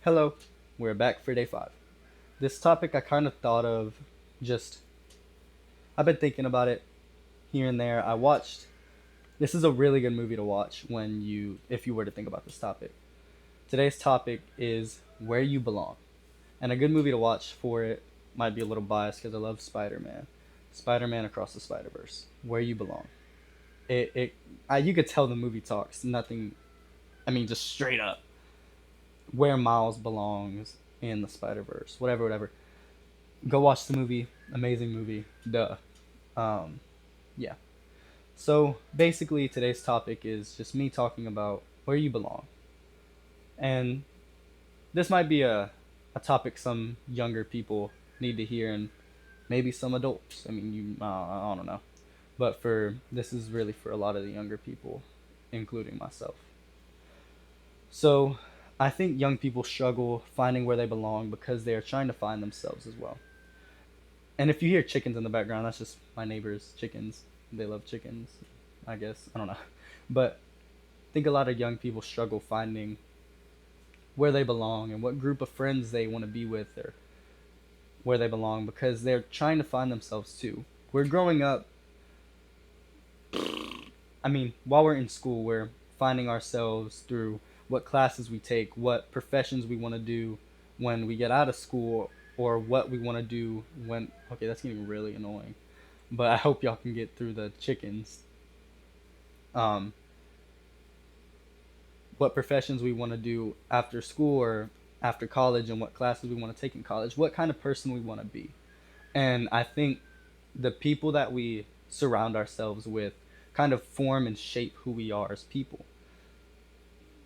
Hello, we're back for day 5. This topic I kind of thought of just, I've been thinking about it here and there. This is a really good movie to watch if you were to think about this topic. Today's topic is Where You Belong. And a good movie to watch for it might be a little biased because I love Spider-Man. Spider-Man Across the Spider-Verse. Where You Belong. You could tell the movie talks nothing, just straight up where Miles belongs in the Spider Verse. Whatever. Go watch the movie. Amazing movie. Duh. Um, yeah. So basically, today's topic is just me talking about where you belong, and this might be a topic some younger people need to hear, and maybe some adults. I don't know, but for this is really for a lot of the younger people, including myself. So I think young people struggle finding where they belong because they are trying to find themselves as well. And if you hear chickens in the background, that's just my neighbor's chickens. They love chickens, I guess. I don't know. But I think a lot of young people struggle finding where they belong and what group of friends they want to be with or where they belong because they're trying to find themselves too. We're growing up, while we're in school, we're finding ourselves through what classes we take, what professions we want to do when we get out of school, or what we want to do when. Okay, that's getting really annoying, but I hope y'all can get through the chickens. Um, what professions we want to do after school or after college, and what classes we want to take in college, what kind of person we want to be. And I think the people that we surround ourselves with kind of form and shape who we are as people.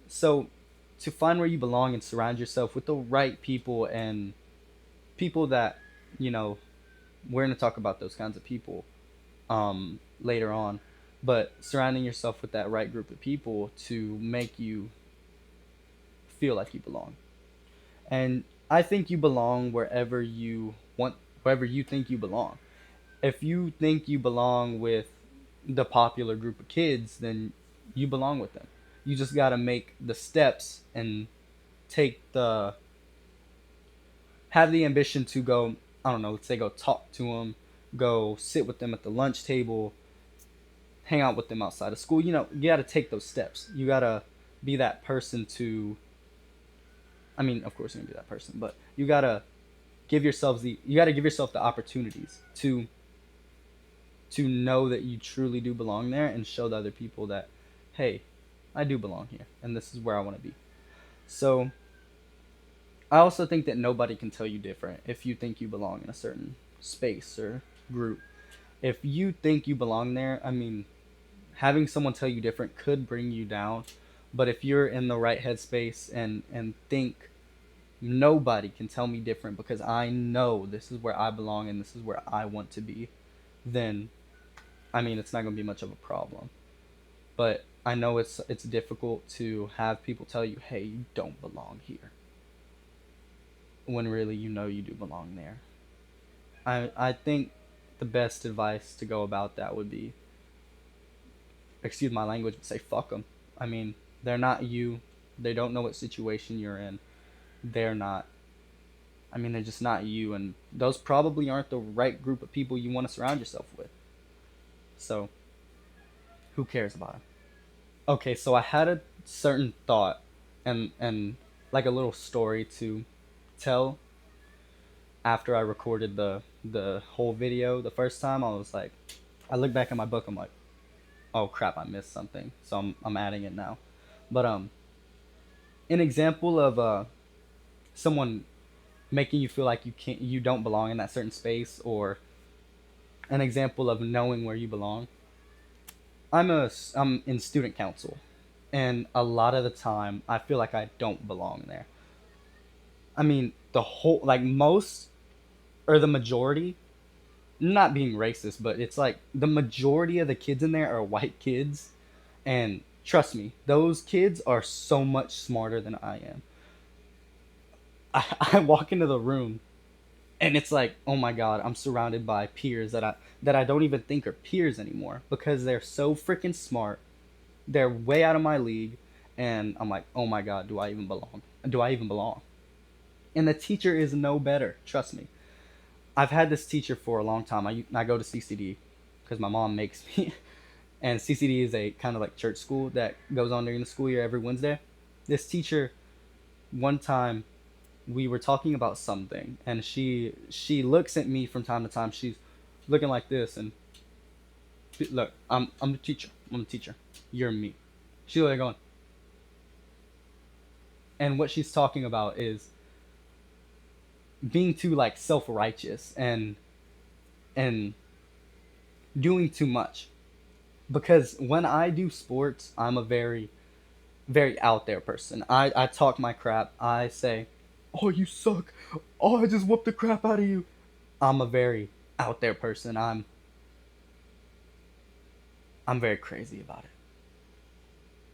So to find where you belong and surround yourself with the right people and people that, you know, we're going to talk about those kinds of people later on, but surrounding yourself with that right group of people to make you feel like you belong. And I think you belong wherever you think you belong. If you think you belong with the popular group of kids, then you belong with them. You just got to make the steps and take the have the ambition to go, I don't know, let's say go talk to them, go sit with them at the lunch table, hang out with them outside of school. You got to take those steps. You got to be that person to of course you're going to be that person, but you got to give yourself the opportunities to know that you truly do belong there and show the other people that, hey, I do belong here and this is where I want to be. So I also think that nobody can tell you different if you think you belong in a certain space or group. If you think you belong there, having someone tell you different could bring you down. But if you're in the right headspace and think nobody can tell me different because I know this is where I belong and this is where I want to be, then it's not going to be much of a problem. But I know it's difficult to have people tell you, "Hey, you don't belong here," when really you know you do belong there. I think the best advice to go about that would be, excuse my language, but say fuck them. They're not you. They don't know what situation you're in. They're not. They're just not you, and those probably aren't the right group of people you want to surround yourself with. So, who cares about them? Okay, so I had a certain thought and like a little story to tell after I recorded the whole video the first time. I look back at my book. I'm like, oh crap, I missed something. So I'm adding it now. But an example of someone making you feel like you don't belong in that certain space, or an example of knowing where you belong. I'm in student council, and a lot of the time I feel like I don't belong there. The whole, like, most or the majority, not being racist, but it's like the majority of the kids in there are white kids, and trust me, those kids are so much smarter than I am. I walk into the room and it's like, oh my god, I'm surrounded by peers that I don't even think are peers anymore because they're so freaking smart. They're way out of my league, and I'm like, oh my god, do I even belong? Do I even belong? And the teacher is no better. Trust me. I've had this teacher for a long time. I go to CCD because my mom makes me. And CCD is a kind of like church school that goes on during the school year every Wednesday. This teacher, one time, we were talking about something, and she looks at me from time to time. She's looking like this, and look, I'm the teacher. I'm the teacher. You're me. She's like going, and what she's talking about is being too like self righteous and doing too much. Because when I do sports, I'm a very out there person. I talk my crap. I say, "Oh, you suck. Oh, I just whooped the crap out of you." I'm a very out there person. I'm very crazy about it.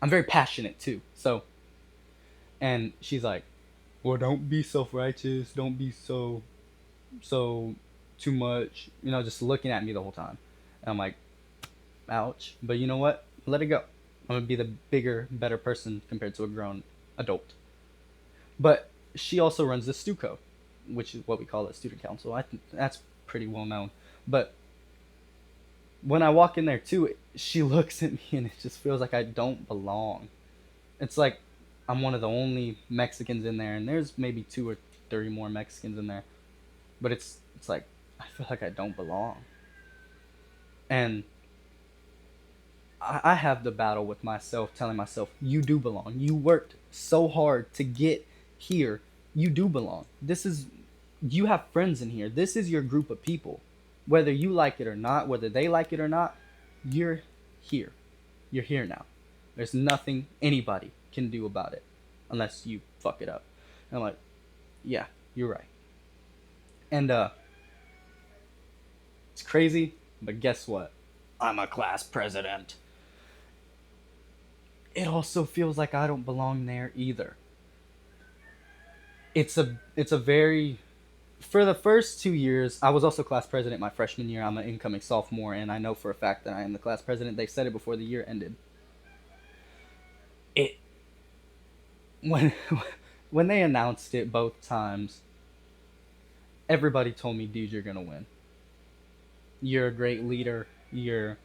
I'm very passionate too. So, and she's like, "Well, don't be self-righteous. Don't be so too much." Just looking at me the whole time. And I'm like, "Ouch." But you know what? Let it go. I'm gonna be the bigger, better person compared to a grown adult. But she also runs the Stuco, which is what we call a student council. I think that's pretty well known. But when I walk in there too, she looks at me and it just feels like I don't belong. It's like I'm one of the only Mexicans in there, and there's maybe 2 or 3 more Mexicans in there. But it's like I feel like I don't belong, and I have the battle with myself, telling myself, "You do belong. You worked so hard to get here. You do belong. You have friends in here. This is your group of people. Whether you like it or not, whether they like it or not, you're here. You're here now. There's nothing anybody can do about it unless you fuck it up." And I'm like, "Yeah, you're right." And it's crazy, but guess what? I'm a class president. It also feels like I don't belong there either. It's a very For the first 2 years, I was also class president my freshman year. I'm an incoming sophomore, and I know for a fact that I am the class president. They said it before the year ended. It when when they announced it both times, everybody told me, "Dude, you're gonna win. You're a great leader. You're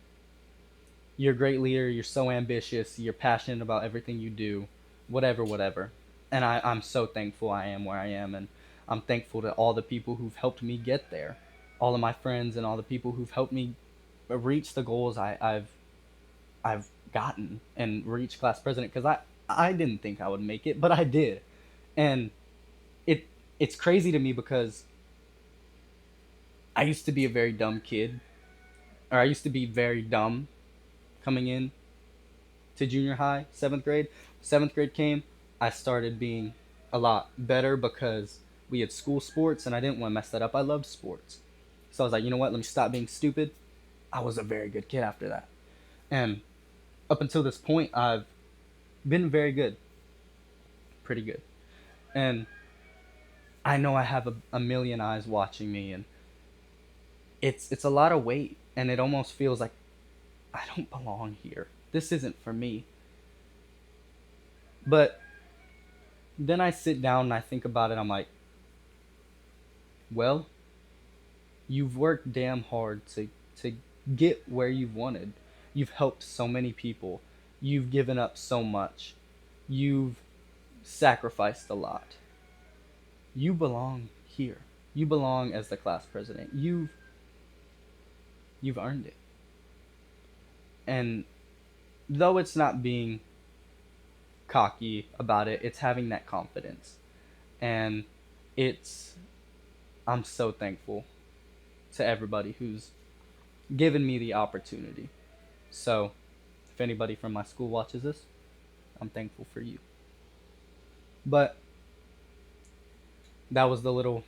a great leader. You're so ambitious. You're passionate about everything you do. Whatever, whatever." And I'm so thankful I am where I am, and I'm thankful to all the people who've helped me get there, all of my friends and all the people who've helped me reach the goals I've gotten and reach class president. Because I didn't think I would make it, but I did, and it it's crazy to me because I used to be a very dumb kid, or I used to be very dumb coming in to junior high, seventh grade. Seventh grade came, I started being a lot better because we had school sports and I didn't want to mess that up. I loved sports. So I was like, you know what? Let me stop being stupid. I was a very good kid after that. And up until this point, I've been very good, pretty good. And I know I have a million eyes watching me, and it's a lot of weight, and it almost feels like I don't belong here. This isn't for me. But then I sit down and I think about it. I'm like, well, you've worked damn hard to get where you've wanted. You've helped so many people. You've given up so much. You've sacrificed a lot. You belong here. You belong as the class president. You've earned it. And though it's not being cocky about it, it's having that confidence. And it's I'm so thankful to everybody who's given me the opportunity. So, if anybody from my school watches this, I'm thankful for you. But that was the little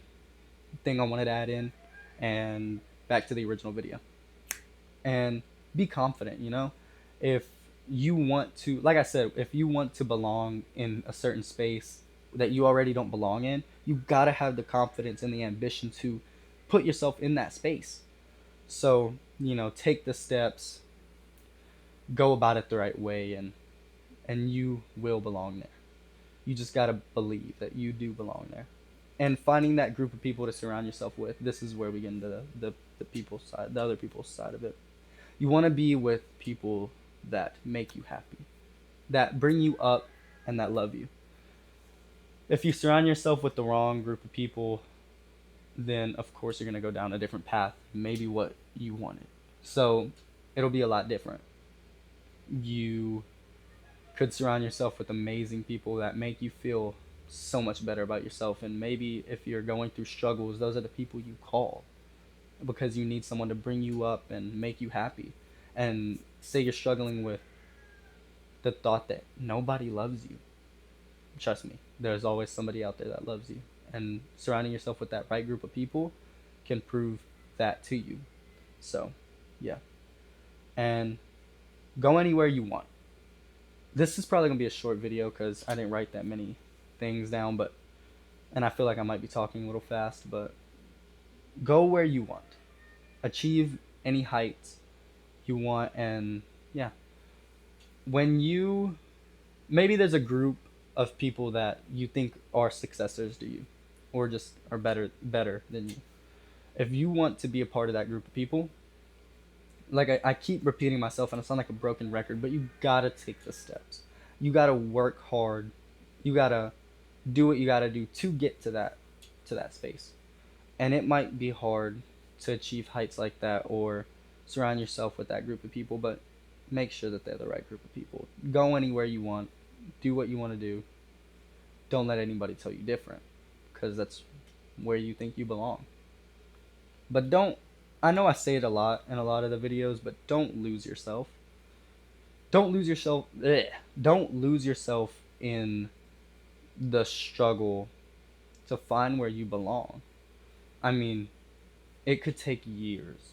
thing I wanted to add in, and back to the original video. And be confident, If you want to, like I said, if you want to belong in a certain space that you already don't belong in, you gotta have the confidence and the ambition to put yourself in that space. So, take the steps, go about it the right way, and you will belong there. You just gotta believe that you do belong there. And finding that group of people to surround yourself with. This is where we get into the people's side, the other people's side of it. You want to be with people that make you happy, that bring you up, and that love you. If you surround yourself with the wrong group of people, then of course you're going to go down a different path, maybe what you wanted. So it'll be a lot different. You could surround yourself with amazing people that make you feel so much better about yourself. And maybe if you're going through struggles, those are the people you call because you need someone to bring you up and make you happy. And say you're struggling with the thought that nobody loves you. Trust me, there's always somebody out there that loves you. And surrounding yourself with that right group of people can prove that to you. So, yeah. And go anywhere you want. This is probably going to be a short video because I didn't write that many things down, but and I feel like I might be talking a little fast, but go where you want. Achieve any heights you want, and yeah. When you maybe there's a group of people that you think are successors to you or just are better than you. If you want to be a part of that group of people, like I keep repeating myself and I sound like a broken record, but you gotta take the steps. You gotta work hard. You gotta do what you gotta do to get to that space. And it might be hard to achieve heights like that or surround yourself with that group of people, but make sure that they're the right group of people. Go anywhere you want. Do what you want to do. Don't let anybody tell you different because that's where you think you belong. But don't, I know I say it a lot in a lot of the videos, but don't lose yourself. Don't lose yourself. Don't lose yourself in the struggle to find where you belong. I mean, it could take years,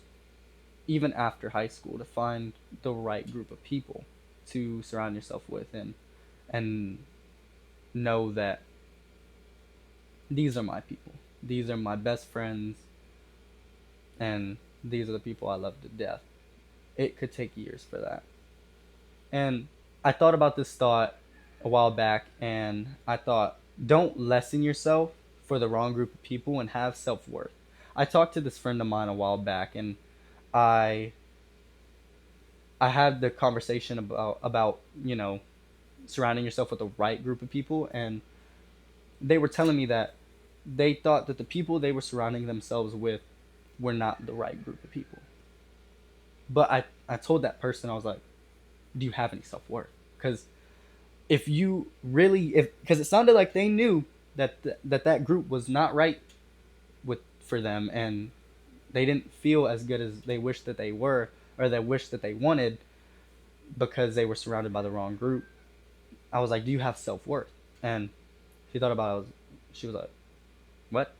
even after high school, to find the right group of people to surround yourself with and know that these are my people. These are my best friends and these are the people I love to death. It could take years for that. And I thought about this thought a while back and I thought, don't lessen yourself for the wrong group of people and have self-worth. I talked to this friend of mine a while back and I I had the conversation about surrounding yourself with the right group of people, and they were telling me that they thought that the people they were surrounding themselves with were not the right group of people. But I told that person, I was like, do you have any self-worth? Because if you really, if because it sounded like they knew that that group was not right with for them, and they didn't feel as good as they wished that they were, or they wished that they wanted, because they were surrounded by the wrong group. I was like, do you have self-worth? And she thought about it. She was like, what?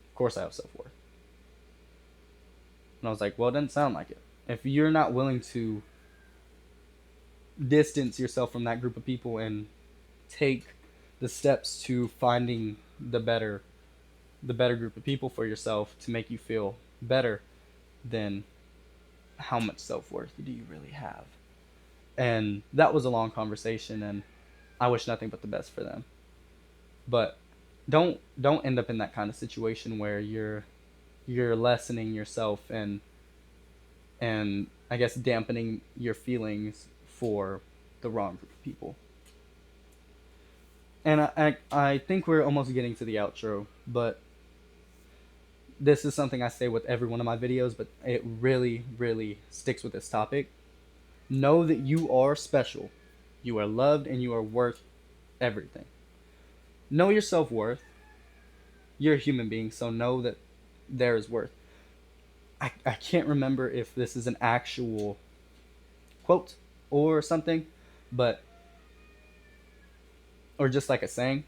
Of course I have self-worth. And I was like, well, it doesn't sound like it. If you're not willing to distance yourself from that group of people and take the steps to finding the better group of people for yourself to make you feel better, then how much self-worth do you really have? And that was a long conversation, and I wish nothing but the best for them. But don't end up in that kind of situation where you're lessening yourself and I guess dampening your feelings for the wrong group of people. And I think we're almost getting to the outro, but this is something I say with every one of my videos, but it really, really sticks with this topic. Know that you are special. You are loved and you are worth everything. Know your self-worth. You're a human being, so know that there is worth. I can't remember if this is an actual quote or something, but or just like a saying.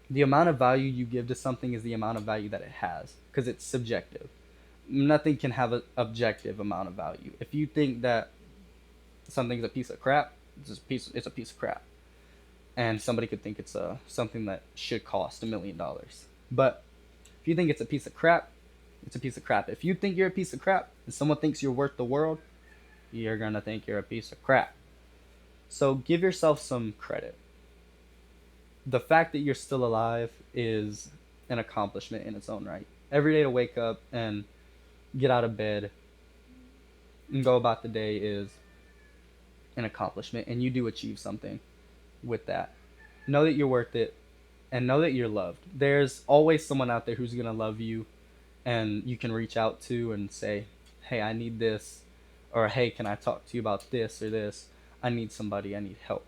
The amount of value you give to something is the amount of value that it has, because it's subjective. Nothing can have an objective amount of value. If you think that something's a piece of crap, it's a piece of crap. And somebody could think it's something that should cost $1 million. But if you think it's a piece of crap, it's a piece of crap. If you think you're a piece of crap and someone thinks you're worth the world, you're gonna think you're a piece of crap. So give yourself some credit. the fact that you're still alive is an accomplishment in its own right. Every day to wake up and get out of bed and go about the day is an accomplishment, and you do achieve something with that. Know that you're worth it, and know that you're loved. There's always someone out there who's going to love you, and you can reach out to and say, hey, I need this, or hey, can I talk to you about this or this? I need somebody, I need help.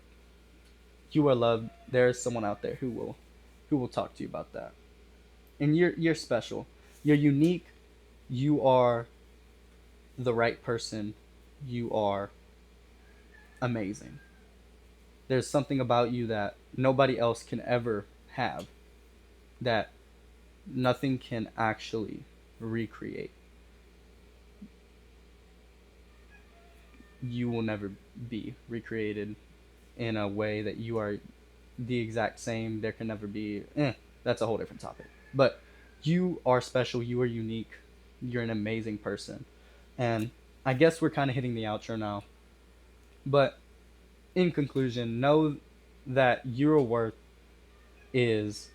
You are loved. There is someone out there who will talk to you about that. And you're special. You're unique. You are the right person. You are amazing. There's something about you that nobody else can ever have, that nothing can actually recreate. You will never be recreated in a way that you are the exact same. There can never be. That's a whole different topic. But you are special. You are unique. You're an amazing person. And I guess we're kind of hitting the outro now. But in conclusion, know that is,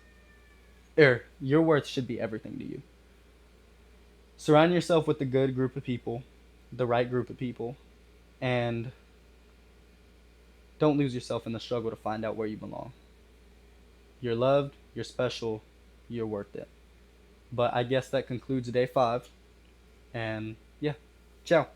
your worth should be everything to you. Surround yourself with the good group of people, the right group of people, and don't lose yourself in the struggle to find out where you belong. You're loved, you're special, you're worth it. But I guess that concludes day 5. And yeah, ciao.